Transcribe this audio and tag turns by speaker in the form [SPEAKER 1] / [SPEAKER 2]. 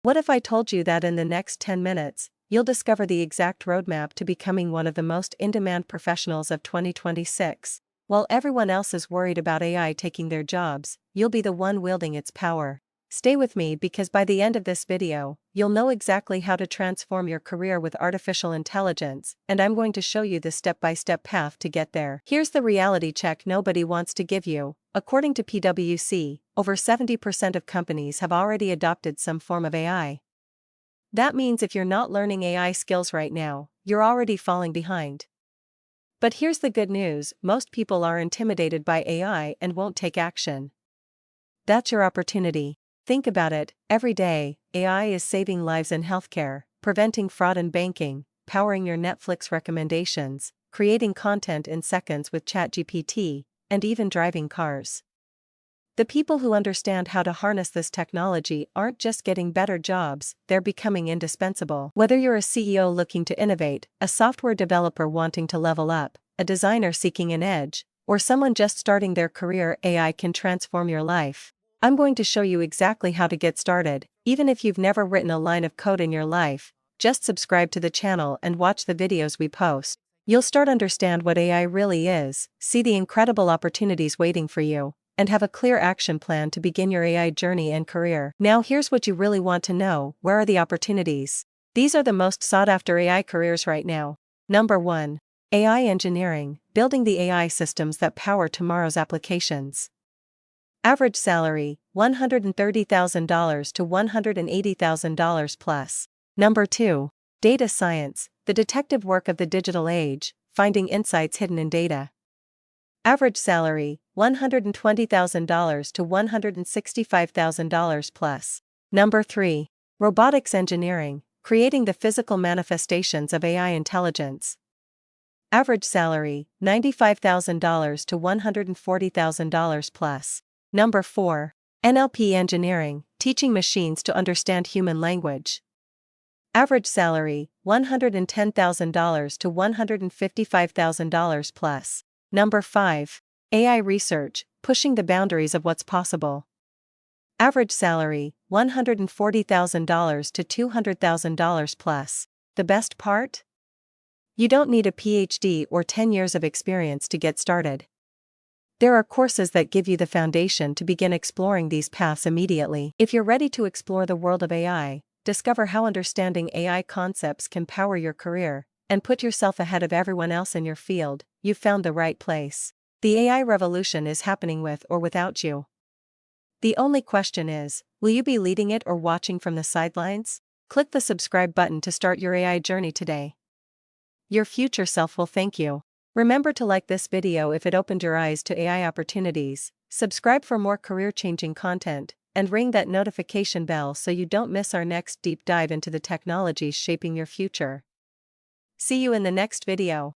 [SPEAKER 1] What if I told you that in the next 10 minutes, you'll discover the exact roadmap to becoming one of the most in-demand professionals of 2026? While everyone else is worried about AI taking their jobs, you'll be the one wielding its power. Stay with me because by the end of this video, you'll know exactly how to transform your career with artificial intelligence, and I'm going to show you the step-by-step path to get there. Here's the reality check nobody wants to give you. According to PwC, over 70% of companies have already adopted some form of AI. That means if you're not learning AI skills right now, you're already falling behind. But here's the good news, most people are intimidated by AI and won't take action. That's your opportunity. Think about it, every day, AI is saving lives in healthcare, preventing fraud in banking, powering your Netflix recommendations, creating content in seconds with ChatGPT, and even driving cars. The people who understand how to harness this technology aren't just getting better jobs, they're becoming indispensable. Whether you're a CEO looking to innovate, a software developer wanting to level up, a designer seeking an edge, or someone just starting their career, AI can transform your life. I'm going to show you exactly how to get started. Even if you've never written a line of code in your life, just subscribe to the channel and watch the videos we post. You'll start understand what AI really is, see the incredible opportunities waiting for you, and have a clear action plan to begin your AI journey and career. Now here's what you really want to know, where are the opportunities? These are the most sought-after AI careers right now. Number 1. AI engineering, building the AI systems that power tomorrow's applications. Average salary, $130,000 to $180,000 plus. Number 2. Data science, the detective work of the digital age, finding insights hidden in data. Average salary, $120,000 to $165,000 plus. Number 3. Robotics engineering, creating the physical manifestations of AI intelligence. Average salary, $95,000 to $140,000 plus. Number 4. NLP engineering, teaching machines to understand human language. Average salary, $110,000 to $155,000 plus. Number 5. AI research, pushing the boundaries of what's possible. Average salary, $140,000 to $200,000 plus. The best part? You don't need a PhD or 10 years of experience to get started. There are courses that give you the foundation to begin exploring these paths immediately. If you're ready to explore the world of AI, discover how understanding AI concepts can power your career, and put yourself ahead of everyone else in your field, you've found the right place. The AI revolution is happening with or without you. The only question is, will you be leading it or watching from the sidelines? Click the subscribe button to start your AI journey today. Your future self will thank you. Remember to like this video if it opened your eyes to AI opportunities, subscribe for more career-changing content, and ring that notification bell so you don't miss our next deep dive into the technologies shaping your future. See you in the next video.